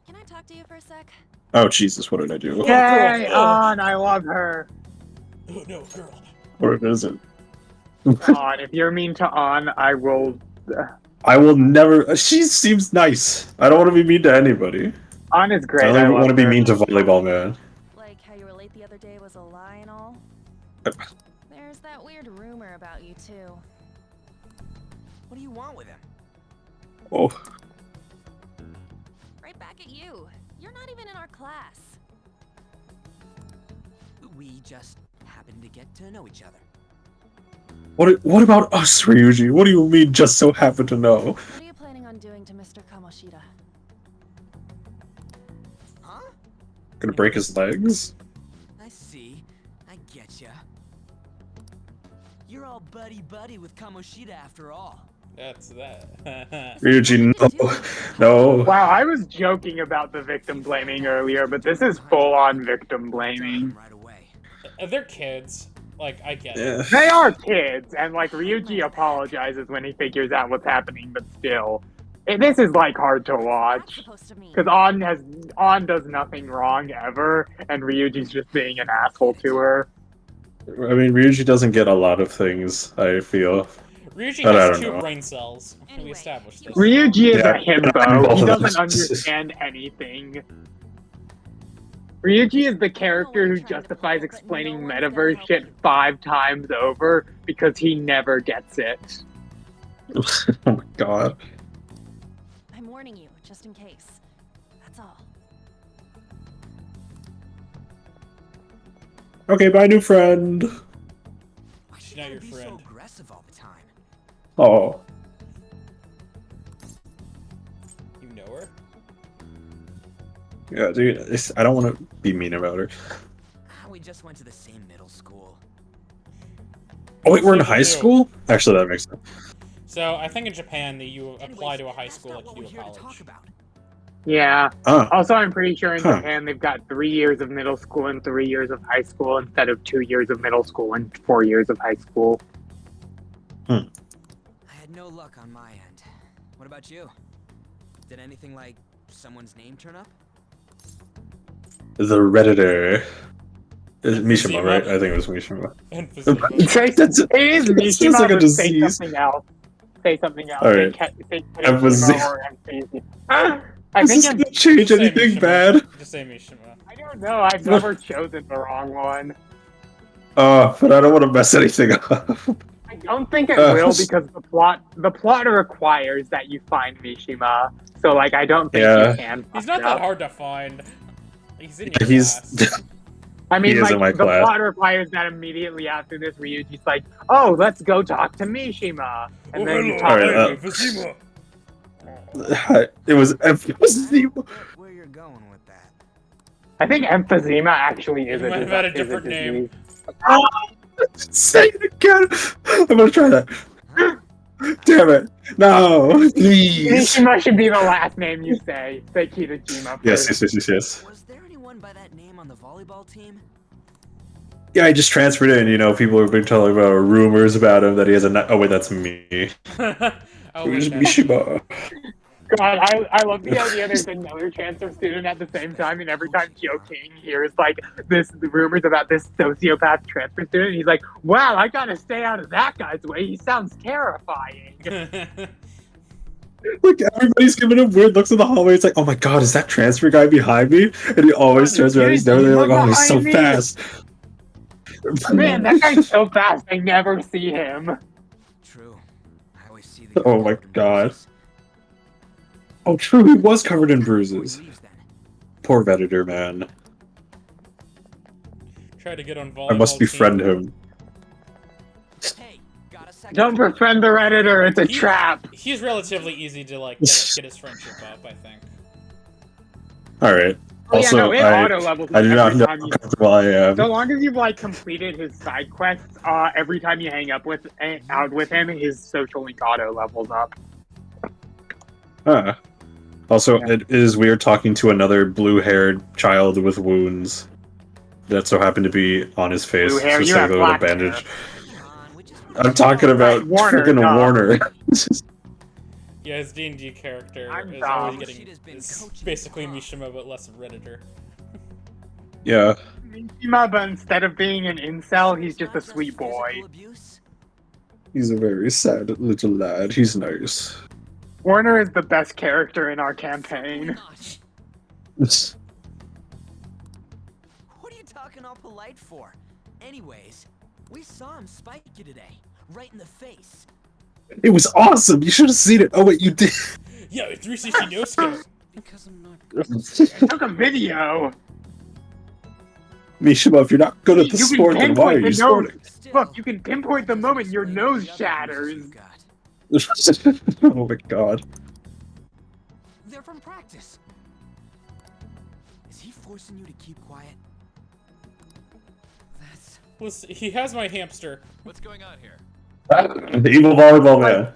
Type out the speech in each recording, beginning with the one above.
Can I talk to you for a sec? Oh Jesus, what did I do? Yay, on! I love her. Oh no, girl. What is it? On, if you're mean to On, I will. I will never. She seems nice. I don't want to be mean to anybody. On is great. I I only want to love be her. mean to volleyball man. Like how you were late the other day was a lie and all? There's that weird rumor about you too. What do you want with him? Oh, Right back at you. You're not even in our class. We just happen to get to know each other. what about us, Ryuji? What do you mean, just so happen to know? What are you planning on doing to Mr. Kamoshida? Huh? Gonna break his legs? I see. I getcha. You're all buddy-buddy with Kamoshida after all. That's that. Ryuji, no, no. Wow, I was joking about the victim blaming earlier, but this is full-on victim blaming. Right away. They're kids. Like, I get it. Yeah. They are kids, and like Ryuji apologizes when he figures out what's happening, but still, this is like hard to What's that watch supposed to mean? because On does nothing wrong ever, and Ryuji's just being an asshole to her. I mean, Ryuji doesn't get a lot of things, I feel. Ryuji But I has don't 2 know. brain cells. We Anyway, established this. Ryuji is Yeah. a himbo. He Both of doesn't them. understand anything. Ryuji is the character who justifies explaining metaverse shit 5 times over because he never gets it. Oh my god. I'm warning you, just in case. That's all. Okay, bye, new friend. Why should Now you your be friend. so aggressive all the time? Oh. You know her? Yeah, dude, I don't want to be mean about her. We just went to the same middle school. Oh wait, we're in Yes, we high do. school? Actually, that makes sense. So, I think in Japan, that you apply Anyways, to a high that's school not like what you we're do here a to talk college. about. Yeah. Ah, Also, I'm pretty sure in Huh. Japan they've got 3 years of middle school and 3 years of high school instead of 2 years of middle school and 4 years of high school. I had no luck on my end. What about you? Did anything like someone's name turn up? the Redditor. Is it Mishima, Mishima. right? I think it was Mishima. Emphysema. Say, That's it is It Mishima, sounds like a but say disease. something else. Say something else. All Say right. say Emphysema. Mishima or emphysema. I Is think this gonna change Just say anything Mishima. bad? Just say Mishima. I don't know. I've never chosen the wrong one. But I don't want to mess anything up. I don't think it will because the plot requires that you find Mishima. So like I don't think Yeah. you can. He's fuck not it that up. hard to find. He's in your He's class. I mean, He is like in my the class. plot requires that immediately after this, Ryuji's like, "Oh, let's go talk to Mishima," and then you talk Alright, to Emphysema. it was emphysema. Where you're going with that? I think emphysema actually is You a might have had a is different name. disease. Say it again. I'm gonna try that. Damn it! No, please. Mishima should be the last name you say. Say Kitajima Yes, first. yes. Was there anyone by that name on the volleyball team? Yeah, I just transferred in. You know, people have been telling about rumors about him that he has a. Oh wait, that's me. Oh, Who's wait, no. Mishima? God, I love the idea there's another transfer student at the same time, and every time Joe King hears like the rumors about this sociopath transfer student, he's like, "Wow, I gotta stay out of that guy's way. He sounds terrifying." Like everybody's giving him weird looks in the hallway. It's like, oh my god, is that transfer guy behind me? And he always turns around. He's never there. Like, oh, he's so Behind me. fast. Man, that guy's so fast. I never see him. True. I always see the. Oh my God. Oh, true. He was covered in bruises. Poor Redditor, man. Try to get on volleyball. I must befriend him. Hey, got a second? Don't befriend the Redditor. It's a He- trap. He's relatively easy to like get his friendship up, I think. All right. Oh, Also, yeah, no, it I auto levels do not every know time how you. comfortable I am. So long as you've like completed his side quests, every time you hang up with out with him, his social link auto levels up. Huh. Also, Yeah. it is weird talking to another blue-haired child with wounds that so happened to be on his face, Blue hair, you have specifically with a black bandage. hair. Come on, we just I'm talking about Warner, freaking duh. Warner. Yeah, his D&D character I'm is dumb. always getting She'd has been is coaching basically prom. Mishima, but less Redditor. Yeah. Mishima, but instead of being an incel, he's It's just not a sweet physical boy. abuse. He's a very sad little lad. He's nice. Warner is the best character in our Certainly campaign. not. What are you talking all polite for? Anyways, we saw him spike you today, right in the face. It was awesome. You should have seen it. Oh wait, you did. Yeah, 360 no scope. Because I'm not. I took a video. Mishima, if you're not good at the You can sport, then why are pinpoint you the sporting? Still, Look, you can pinpoint the moment your Some nose of the other shatters. bruises you've got. Oh my god. They're from practice. Is he forcing you to keep quiet? That's. Listen, he has my hamster. What's going on here? The evil volleyball man.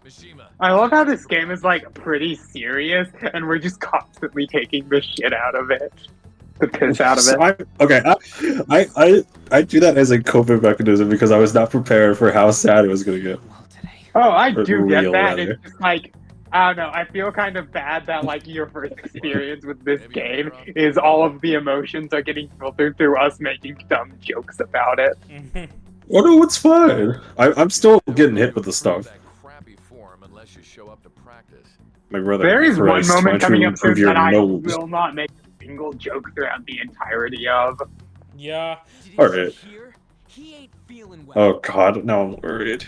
Mishima. I love how this game is like pretty serious, and we're just constantly taking the shit out of it, the piss out of it. I do that as a coping mechanism because I was not prepared for how sad it was gonna get. Well, today. Oh, I Or do get real, that. rather. It's just like, I don't know. I feel kind of bad that like your first experience with this game is all of the emotions are getting filtered through us making dumb jokes about it. Oh no, it's fine. I'm still getting hit with the stuff. That crappy form unless you show up to practice. My brother. There is one Christ, why moment don't coming you up soon improve your that I nose? will not make a single joke throughout the entirety of. Yeah. Did All you right. hear? He ain't feeling well. Oh god, now I'm worried.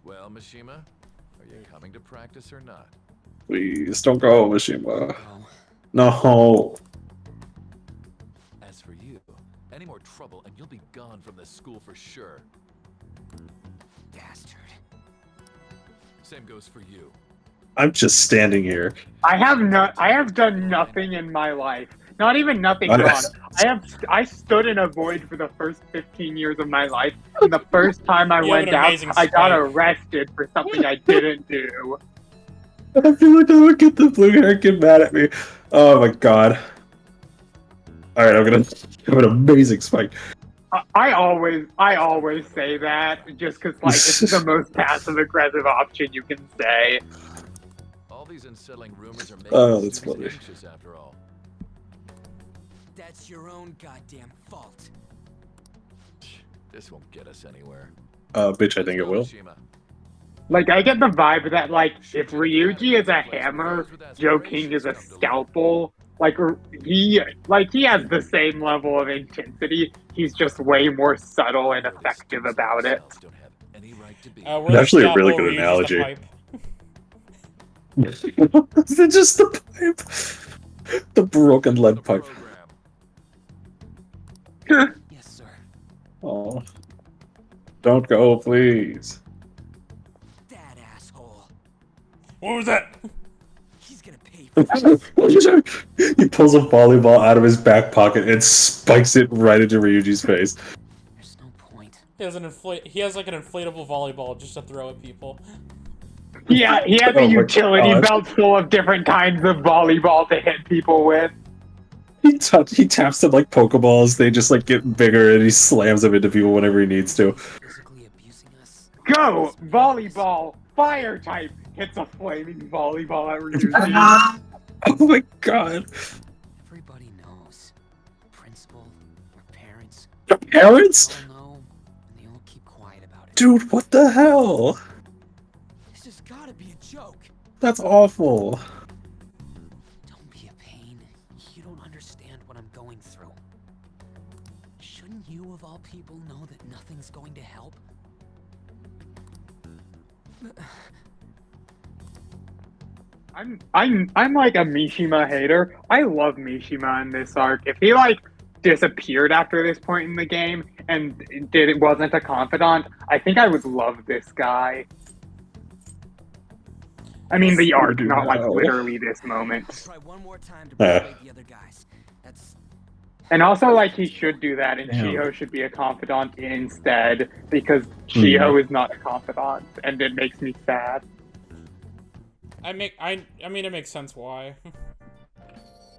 Well, Mishima, are you coming to practice or not? Please don't go, Mishima. Oh, No. As for you, any more trouble and you'll be gone from this school for sure. bastard. Same goes for you. I'm just standing here. I have done nothing in my life. Not even nothing wrong. I stood in a void for the first 15 years of my life, and the first time I You have went an out, amazing I got spike. arrested for something I didn't do. I feel like I would get the blue hair get mad at me. Oh my god. Alright, I'm gonna have an amazing spike. I always say that just because like it's the most passive aggressive option you can say. All these unsettling rumors are making Oh, the that's students funny. anxious after all. That's your own goddamn fault. This won't get us anywhere. Bitch, I think it will. Mishima. Like I get the vibe that like if Ryuji is a hammer, Joe King is a scalpel. Like he has the same level of intensity. He's just way more subtle and effective about it. Don't have any right to be. We're It's actually a really Scalpel, good we use the analogy. pipe. Is it just the pipe? The broken lead The pipe. program. Yes, sir. Oh. Don't go, please. That asshole. What was that? He's gonna pay for He pulls a volleyball out of his back pocket and spikes it right into Ryuji's face. There's no point. He has like an inflatable volleyball just to throw at people. Yeah, he has Oh a my utility God. belt full of different kinds of volleyball to hit people with. He taps them like Pokeballs. They just like get bigger, and he slams them into people whenever he needs to. Physically abusing us. Go! Volleyball! Fire type! Hits a flaming volleyball at Ryuji. Oh my god! Everybody knows. Principal, our parents, Your they parents? all know, and they all keep quiet about it. Dude, what the hell? This has gotta be a joke. That's awful. Don't be a pain. You don't understand what I'm going through. Shouldn't you, of all people, know that nothing's going to help? I'm like a Mishima hater. I love Mishima in this arc. If he like disappeared after this point in the game and wasn't a confidant, I think I would love this guy. I mean the arc, not like No. literally this moment. Try one more time to Yeah. persuade the other guys. That's And also like he should do that and Damn. Shiho should be a confidant instead because Shiho is not a confidant and it makes me sad. I mean it makes sense why.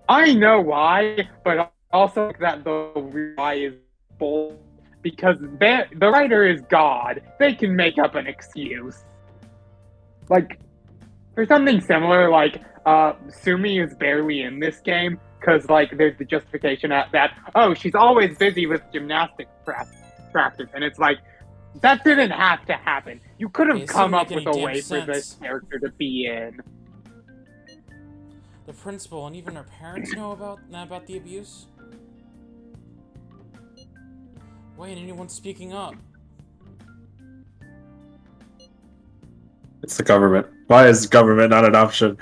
I know why, but also that the why is bull because the writer is God. They can make up an excuse. Like For something similar, like Sumi is barely in this game because like there's the justification that oh she's always busy with gymnastics practice, and it's like that didn't have to happen. You could have It doesn't come make up with any a damn way for this sense. character to be in. The principal and even her parents know about the abuse? Why ain't anyone speaking up? It's the government. Why is government not an option?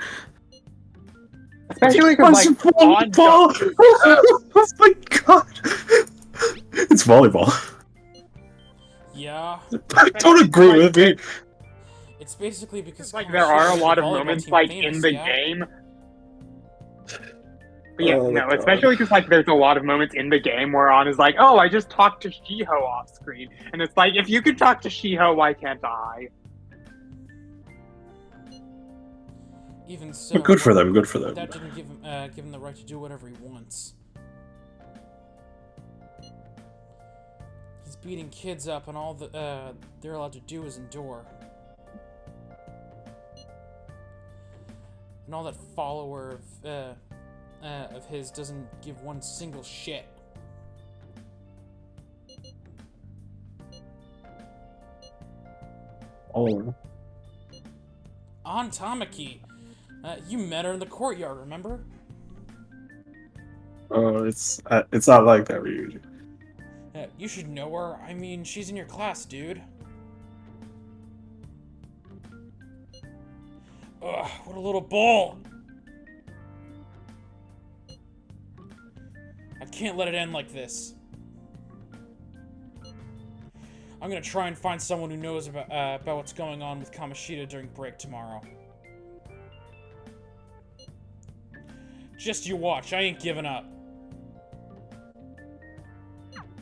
Especially because like on volleyball. Oh my god! It's volleyball. Yeah. Don't agree with me. It's basically because like there are a Kamashi's lot of volleyball moments team like famous, in the yeah? game. But yeah, Oh my no, God. especially because like there's a lot of moments in the game where On is like, "Oh, I just talked to Shiho off screen," and it's like, if you could talk to Shiho, why can't I? Even so, Good for them. Good for them. that didn't give him the right to do whatever he wants. He's beating kids up, and all they're allowed to do is endure. And all that follower of his doesn't give one single shit. Oh. On Tamaki, you met her in the courtyard, remember? It's not like that, Ryuji. You should know her. I mean, she's in your class, dude. Ugh, what a little bull! I can't let it end like this. I'm gonna try and find someone who knows about what's going on with Kamoshida during break tomorrow. Just you watch, I ain't giving up.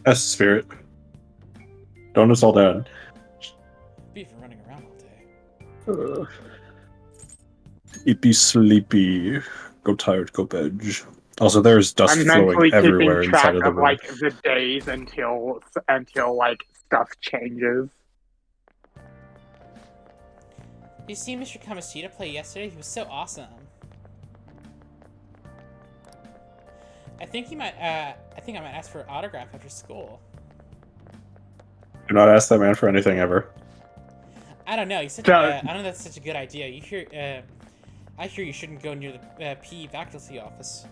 That's the spirit. Don't us all down. Be for running around all day. Eat be sleepy. Go tired, go bed. Also, there's dust I'm flowing mentally everywhere keeping inside track of the of room. like the days until like stuff changes. You see Mr. Kamoshida play yesterday? He was so awesome. I think I might ask for an autograph after school. Do not ask that man for anything ever. I don't know. You said So- I don't know. That's such a good idea. I hear you shouldn't go near the PE faculty office.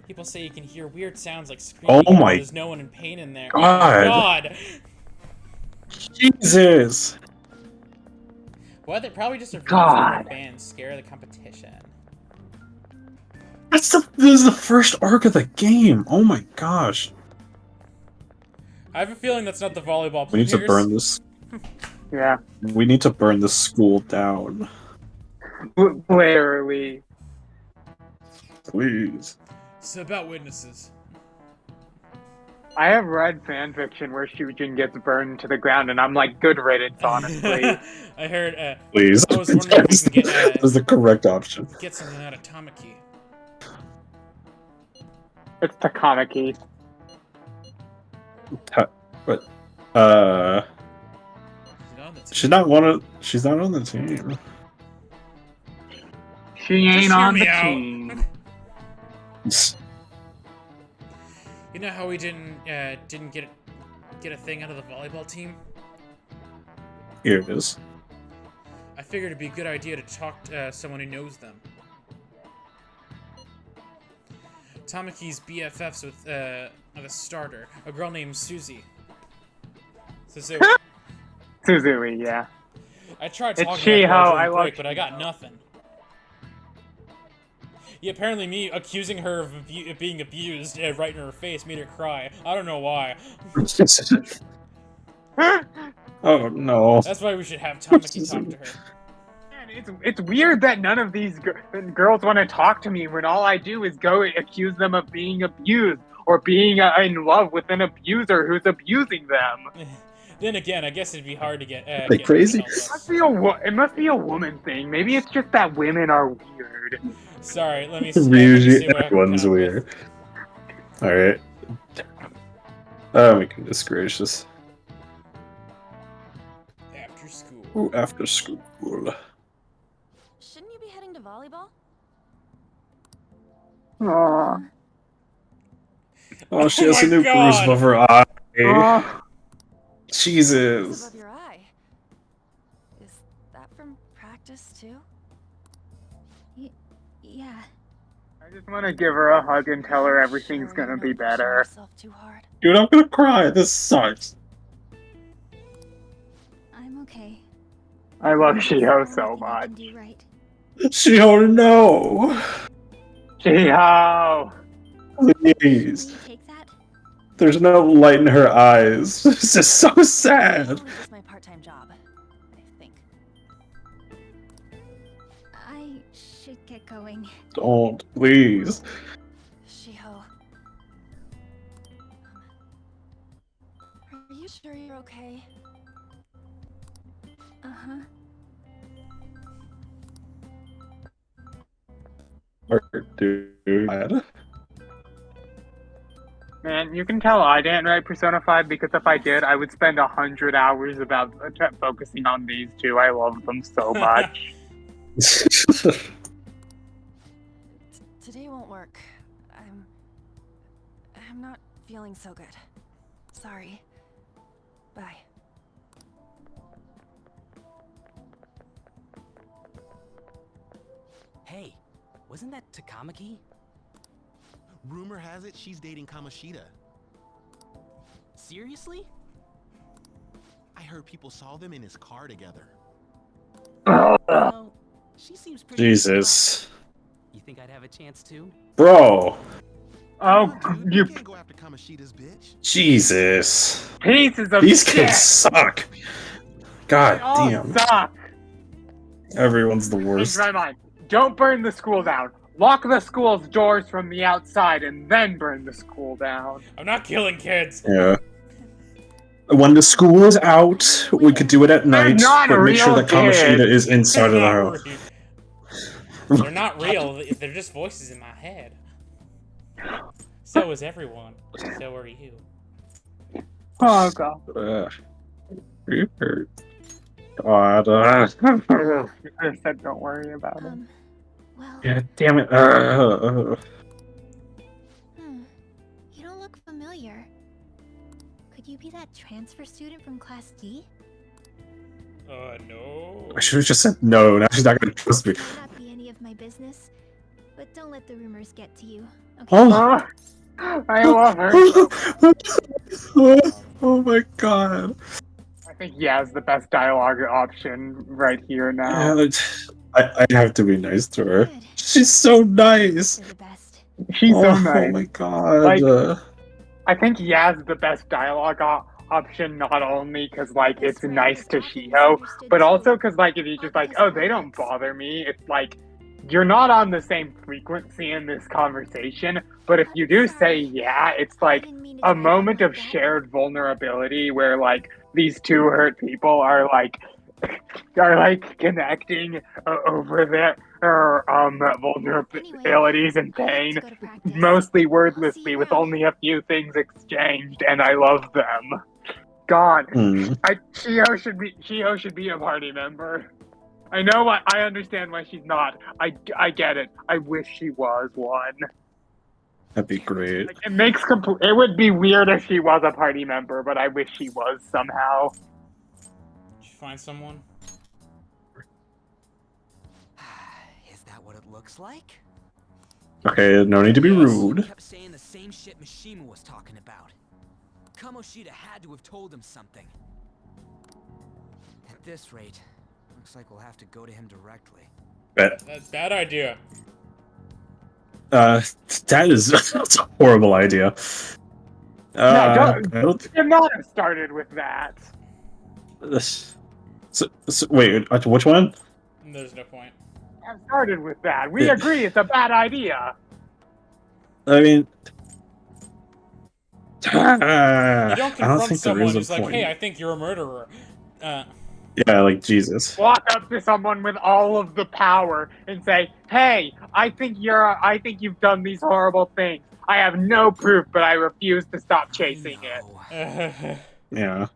People say you can hear weird sounds like screaming. Oh my There's no one in pain in there. God. Oh my God. Jesus! Well, they're probably just a God. fans scare the competition. This is the first arc of the game. Oh my gosh! I have a feeling that's not the volleyball We need to players. burn this. Yeah, We need to burn this school down, literally. please. So about witnesses. I have read fan fiction where Shujin gets burned to the ground, and I'm like, good riddance, honestly. I heard. Please. I was wondering if we can get That's the correct option. get something out of Tamaki. It's Takanaki. But Is it on the team? she's not on the team. She ain't hear on me the out. team. You know how we didn't get a thing out of the volleyball team? Here it is. I figured it'd be a good idea to talk to someone who knows them. Tamaki's BFFs with a starter, a girl named Susie. So Suzui, yeah. I tried It's talking to her Shiho, during I love break, but I got Shiho. nothing. Yeah, apparently me accusing her of being abused right in her face made her cry. I don't know why. Oh no. That's why we should have Tamaki talk to her. Man, it's weird that none of these girls want to talk to me when all I do is go accuse them of being abused or being in love with an abuser who's abusing them. Then again, I guess it'd be hard to get. They get crazy? help. It must be a woman thing. Maybe it's just that women are weird. Sorry, let me. Usually what I can everyone's come up weird. Alright. Oh my goodness gracious. with. After school. Ooh, after school. Shouldn't you be heading to volleyball? Aw. Oh, she Oh has a my new bruise God. above her eye. Aw. It's Jesus. above your eye. Is that from practice too? Yeah. I just want to give her a hug and tell her I'm everything's sure gonna you're be not pushing better. yourself too hard. Dude, I'm gonna cry. This sucks. I'm okay. I love There's Shiho nothing so I much. can do right. She, oh no. Shiho! Please. Will you take that? There's no light in her eyes. This is so It's sad. only just my part-time job, I think. I should get going. Don't, please. Shiho. Are you sure you're okay? Uh-huh. Dude. Man, you can tell I didn't write Persona 5 because if I did, I would spend 100 hours about focusing on these two. I love them so much. Today won't work. I'm not feeling so good. Sorry. Bye. Hey, wasn't that Takamaki? Rumor has it she's dating Kamoshida. Seriously? I heard people saw them in his car together. Well, she seems pretty. Jesus. You think I'd have a chance too? Bro. Oh, Dude, you can't go after Kamoshida's bitch. Jesus. pieces of These shit! kids suck. God They all damn. suck! Everyone's the Change worst. my mind. Don't burn the school down. Lock the school's doors from the outside and then burn the school down. I'm not killing kids. Yeah. When the school is out, we could do it at night, not but make sure real that Kamoshida kids. is inside of the Not house. real. They're not real. They're just voices in my head. So is everyone. So are you. Oh god. Rupert. God. You could have said don't worry about it. Well, Yeah, damn it. you don't look familiar. Could you be that transfer student from Class D? No. I should have just said no. Now she's not gonna trust me. It might not be any of my business, but don't let the rumors get to you. Okay. Oh. I love her. Oh my god. I think Yaz the best dialogue option right here now. Yeah, I have to be nice to her. Good. She's so nice. You're the best. She's so nice. Oh my god. Like- I think Yaz the best dialogue option, not only because like it's nice to Shiho, but also because like if you just like, oh, they don't bother me. It's like you're not on the same frequency in this conversation. But if you do say yeah, it's like a moment of shared vulnerability where like these two hurt people are like connecting over their vulnerabilities and pain, mostly wordlessly with only a few things exchanged, and I love them. God, Shiho should be a party member. I know why. I understand why she's not. I get it. I wish she was one. That'd be great. Like, it would be weird if she was a party member, but I wish she was somehow. Did you find someone? Is that what it looks like? Okay, no need to be rude. Kept saying the same shit Mishima was talking about. Kamoshida had to have told him something. At this rate, looks like we'll have to go to him directly. Bet. That's a bad idea. That is that's a horrible idea. I don't Should not have started with that. wait, which one? There's no point. Have started with that. We agree it's a bad idea. I mean, You don't I confront don't think there someone is a who's like, point. hey, I think you're a murderer. Yeah, like Jesus. Walk up to someone with all of the power and say, "Hey, I think you've done these horrible things. I have no proof, but I refuse to stop chasing it." Yeah.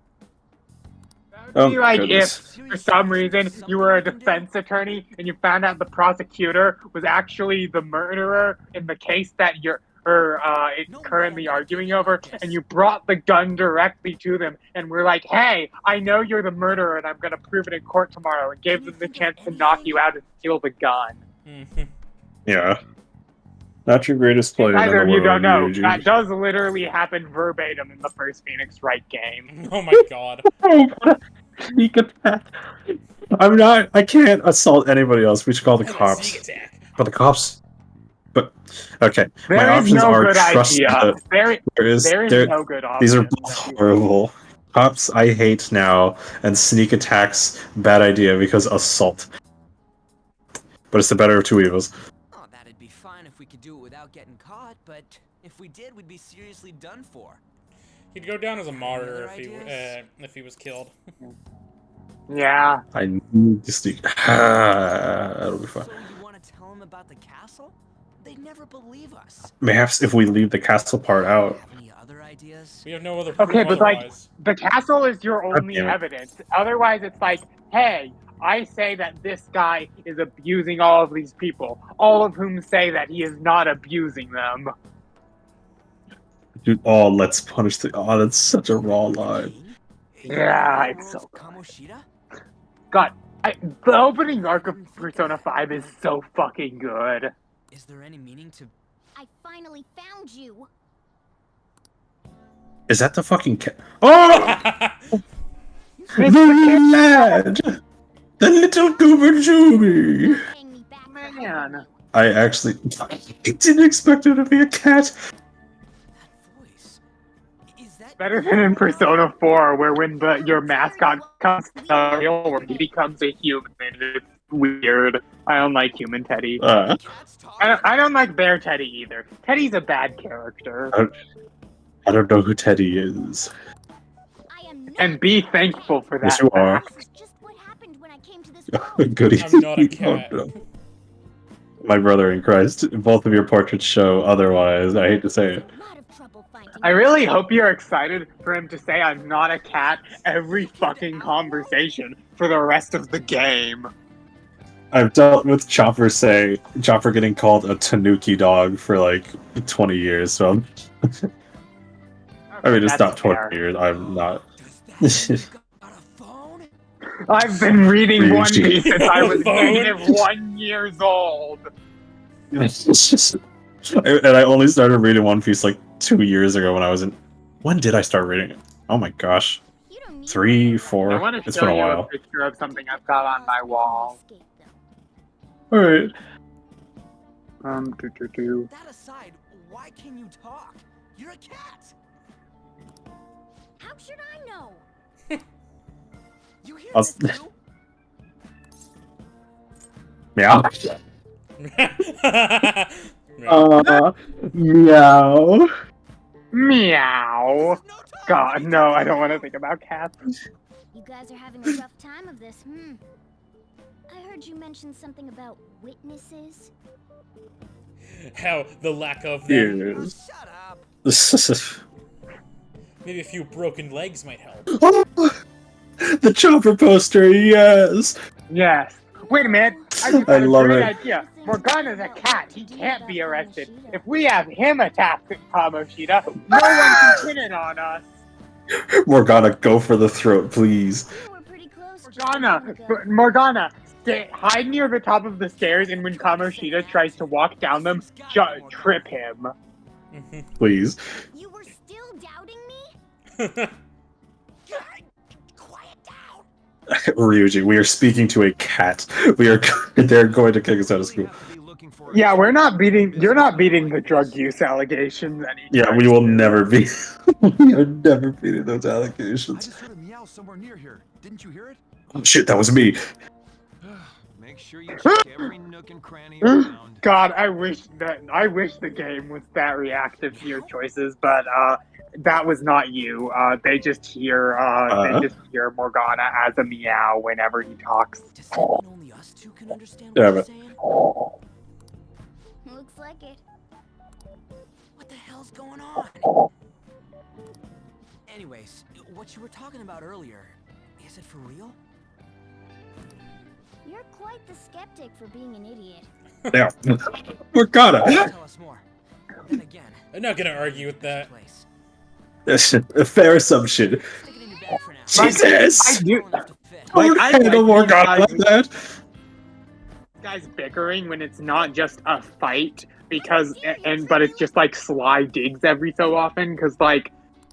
Oh, be like goodness. if for some reason you were a defense attorney and you found out the prosecutor was actually the murderer in the case that you're currently arguing over, and you brought the gun directly to them and were like, hey, I know you're the murderer and I'm gonna prove it in court tomorrow, and gave them the chance to knock you out and steal the gun. Yeah. Not your greatest player in Either the of you don't world, know, Yuji. that does literally happen verbatim in the first Phoenix Wright game. Oh my god. Oh, what a sneak attack. I can't assault anybody else. We should call the cops. Sneak attack. But the cops. But, okay. My There is options no are good trust idea. There is there, no good option. these are both horrible. Cops, I hate now, and sneak attacks, bad idea because assault. But it's the better of two evils. Oh, that'd be fine if we could do it without getting caught, but if we did, we'd be seriously done for. He'd go down as a martyr if he was killed. Yeah. I need to sneak. That'll be fun. So you want to tell them about the castle? They'd never believe us. Perhaps if we leave the castle part out. Any other ideas? We have no other proof Okay, but like, otherwise. the castle is your only damn it. evidence. Otherwise, it's like, hey, I say that this guy is abusing all of these people, all of whom say that he is not abusing them. Dude, oh, let's punish the. Oh, that's such a raw line. Yeah, it's so good. Kamoshida? God, the opening arc of Persona 5 is so fucking good. Is there any meaning to... I finally found you. Is that the fucking cat? Oh! The lad! The little goober Juby! Paying me back for Man. I actually didn't expect it to be a cat. That voice... Is that... Better than in Persona 4, where when your mascot comes to real, where he becomes a human. It's weird. I don't like human Teddy. Cats talk? I don't like Bear Teddy either. Teddy's a bad character. I don't know who Teddy is. I am not And be thankful for that. Yes, you are. This is just what happened when I came to this world. Goody. I'm not a cat. Oh, no. My brother in Christ. Both of your portraits show otherwise. I hate to say it. A lot of trouble finding I really hope you're excited for him to say I'm not a cat every fucking conversation for the rest of the game. I've dealt with Chopper getting called a Tanuki dog for like 20 years, so I'm, I mean, it's That's not 20 fair. years. I'm not. Does that got a phone? I've been reading One Ryuji. Piece since I was Phone. -1 years old. It's just, and I only started reading One Piece like 2 years ago when I was in. When did I start reading it? Oh my gosh, You don't need 3, I 4. want to It's show been a you a while. picture of something I've got on my wall. Escape, though. All right. That aside, why can you talk? You're a cat! How should I know? You hear I'll- this, too? Meow. Meow. Meow. There's no talk. God, no, I don't want to think about cats. You guys are having a rough time of this, I heard you mention something about witnesses. How the lack of them. Yes. Shut up. Maybe a few broken legs might help. The Chopper poster, yes. Yes. Wait a minute. I just I had a love great it. idea. Morgana's a cat. He can't be arrested. If we have him attack Kamoshida, no one can pin it on us. Morgana, go for the throat, please. You were pretty close. just a Morgana, moment ago. Morgana, hide near the top of the stairs, and when Kamoshida tries to walk down them, trip him. Please. You were still doubting me? Quiet down. Ryuji, we are speaking to a cat. They're going to kick us out of school. Yeah, you're not beating the drug use allegations anytime Yeah, we will soon. never be. We are never beating those I allegations. just heard a meow somewhere near here. Didn't you hear it? Oh shit, that was me. Make sure you check every nook and cranny around. God, I wish the game was that reactive to your choices, but that was not you. They just hear Morgana as a meow whenever he talks. Does that mean only us two can understand what Damn you're it. saying? Looks like it. What the hell's going on? Anyways, what you were talking about earlier, Is it for real? You're quite the skeptic for being an idiot. Yeah. We're gonna. Tell us more. Then again, I'm not gonna argue with that. place. A fair assumption. Stick it in your bag for now. Jesus! I do. Small enough to fit. I would I'd handle like more these God guys- like that. Guys bickering when it's not just a fight but it's just like sly digs every so often because like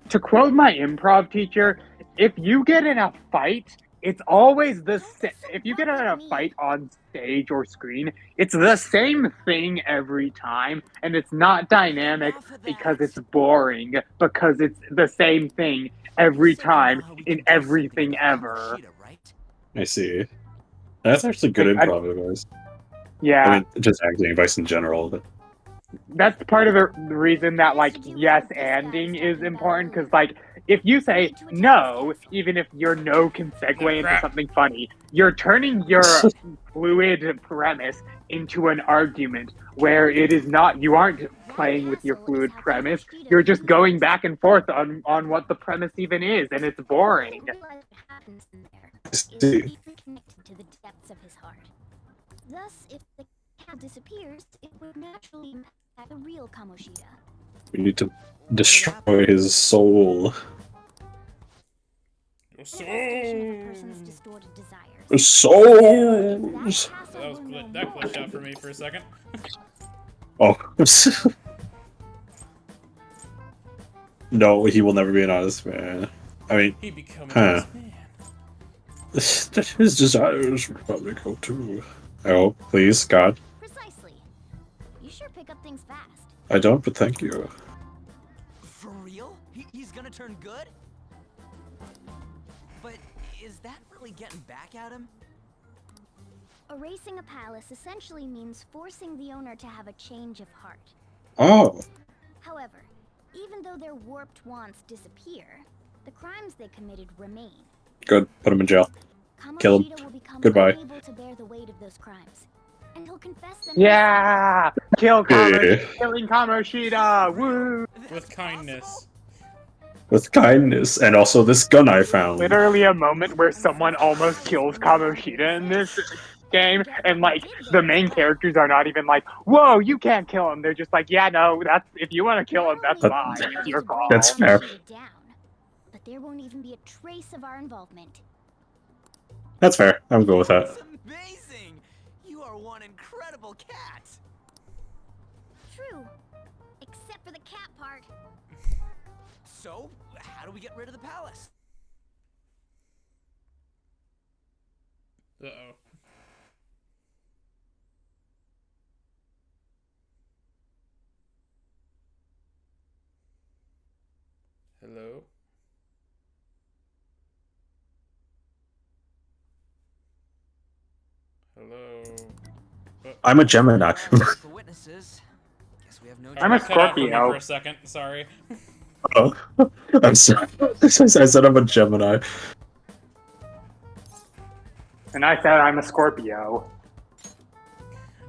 to quote my improv teacher, if you get in a fight, it's always if you get in a fight on stage or screen, it's the same thing every time, and it's not dynamic because it's boring, because it's the same thing every time in everything ever. I see. That's actually good improv advice. Yeah. I mean, just acting advice in general. But That's part of the reason that like yes anding is important, because like if you say no, even if your no can segue into something funny, you're turning your fluid premise into an argument where it is not. You aren't playing with your fluid premise, you're just going back and forth on what the premise even is, and it's boring. see. Connected to the depths of his heart. Thus, if the cat disappears, it would naturally impact the real Kamoshida. We need to destroy his soul. Person's distorted desires. Souls! That glitched out for me for a second. Oh. No, he will never be an honest man. I mean, He become Huh. an honest man. his desires will probably go too. Oh, please, God. Precisely. You sure pick up things fast. I don't, but thank you. For real? He's gonna turn good? But is that really getting back at him? Erasing a palace essentially means forcing the owner to have a change of heart. Oh, However, even though their warped wants disappear, the crimes they committed remain. good. Put him in jail. Kill him. Kamoshida will become Goodbye. unable to bear the weight of those crimes, and he'll confess them. Yeah, killing Yeah. Kamoshida. Woo! With kindness. With kindness, and also this gun I found. Literally a moment where someone almost kills Kamoshida in this game, and like the main characters are not even like, "Whoa, you can't kill him." They're just like, "Yeah, no, that's if you want to kill him, that's fine. It's your call." That's fair. Down, but there won't even be a trace of our involvement. That's fair. I'm good with that. That's amazing! You are one incredible cat! True, except for the cat part. So, how do we get rid of the palace? Uh-oh. Hello? Hello? I'm a Gemini. For witnesses, guess we have no I'm a choice. Cut out for me Scorpio. for a second, sorry. Oh, I'm sorry. I said I'm a Gemini. And I said I'm a Scorpio.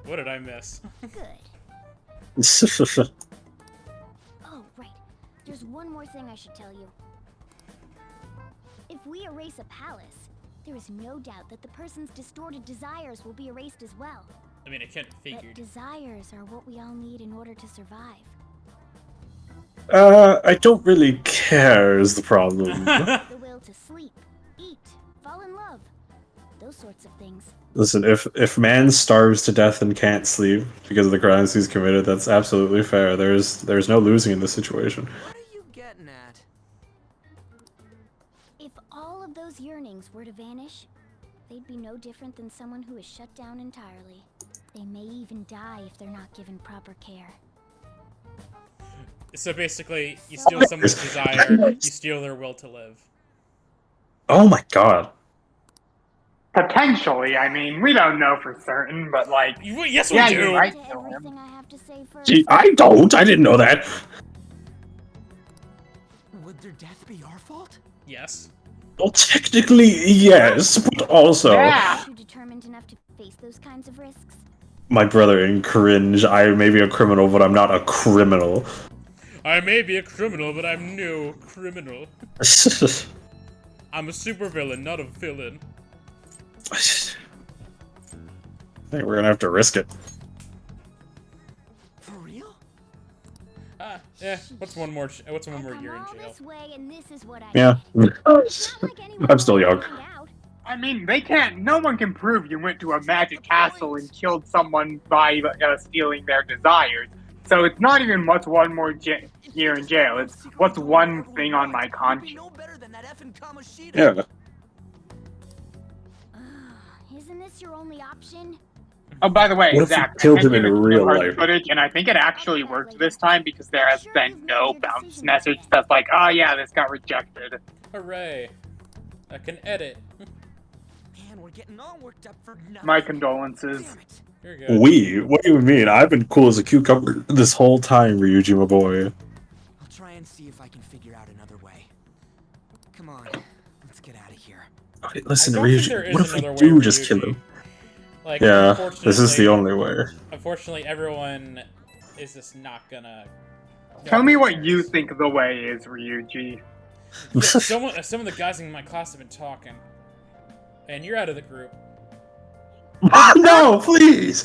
What did I miss? Good. Oh, right. There's one more thing I should tell you. If we erase a palace, there is no doubt that the person's distorted desires will be erased as well. I mean, I can't But figured. desires are what we all need in order to survive. I don't really care is the problem. The will to sleep, eat, fall in love. Those sorts of things. Listen, if man starves to death and can't sleep because of the crimes he's committed, that's absolutely fair. There's no losing in this situation. What are you getting at? If all of those yearnings were to vanish, they'd be no different than someone who is shut down entirely. They may even die if they're not given proper care. So basically, you steal someone's desire, you steal their will to live. Oh my god. Potentially, I mean, we don't know for certain, but like, Yes, we yeah, do! you're right. To Dylan. everything I have to say first. Gee, I don't. I didn't know that. Would their death be our fault? Yes. Well, technically, yes, but also, Yeah. You determined enough to face those kinds of risks? my brother in cringe. I may be a criminal, but I'm not a criminal. I may be a criminal, but I'm no criminal. I'm a supervillain, not a villain. I think we're gonna have to risk it. For real? Yeah. What's one more I year come in all jail? this way and this is what I Yeah. get. Not like anyone I'm still will young. find out. I mean, they can't. No one can prove you went to a magic castle and killed someone by stealing their desires. So it's not even what's one more year in jail. It's what's one thing on my conscience. No better than that effing Kamoshida. Yeah. Isn't this your only option? Oh, by the way, What if we Zach, killed I him in sent you the real hard life? footage, and I think it actually worked this time because there has been no bounce message that's like, oh yeah, this got rejected. Hooray! I can edit. Man, we're getting all worked up for nothing. My condolences. Damn it. You're good. What do you mean? I've been cool as a cucumber this whole time, Ryuji, my boy. I'll try and see if I can figure out another way. Come on, let's get out of here. Okay, listen, I don't think there Ryuji, is what if we another do way, just kill Ryuji. him? Like, Yeah, this is the unfortunately- only way. Unfortunately, everyone is just not gonna. Tell me what you think the way is, Ryuji. Some of the guys in my class have been talking, and you're out of the group. No, please!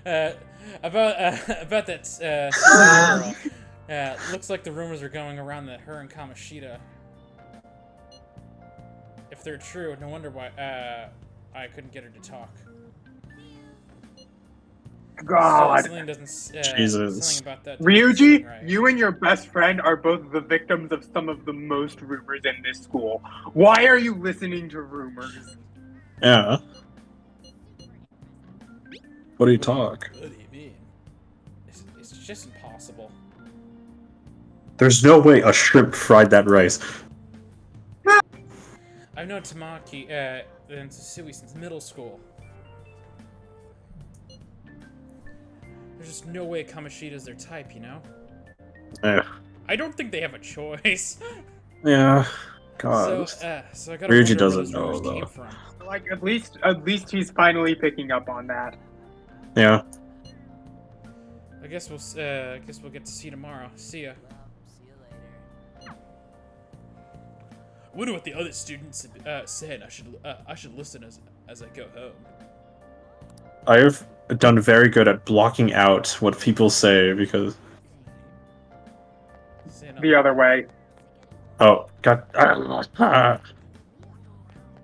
About that Suzuki girl. Looks like the rumors are going around that her and Kamoshida. If they're true, no wonder why I couldn't get her to talk. God. Something doesn't. Jesus. Something about that doesn't seem Ryuji, right. you and your best friend are both the victims of some of the most rumors in this school. Why are you listening to rumors? Yeah. What do you talk? What do you mean? It's just impossible. There's no way a shrimp fried that rice. I've known Tamaki and Susui since middle school. There's just no way Kamoshida's their type, you know? Yeah. I don't think they have a choice. Yeah. God. So I gotta Ryuji wonder doesn't where those rumors know, came though. from. Like, at least he's finally picking up on that. Yeah. I guess we'll get to see you tomorrow. See ya. I wonder what the other students said. I should listen as I go home. I've done very good at blocking out what people say because. See ya. The other way. Oh, God.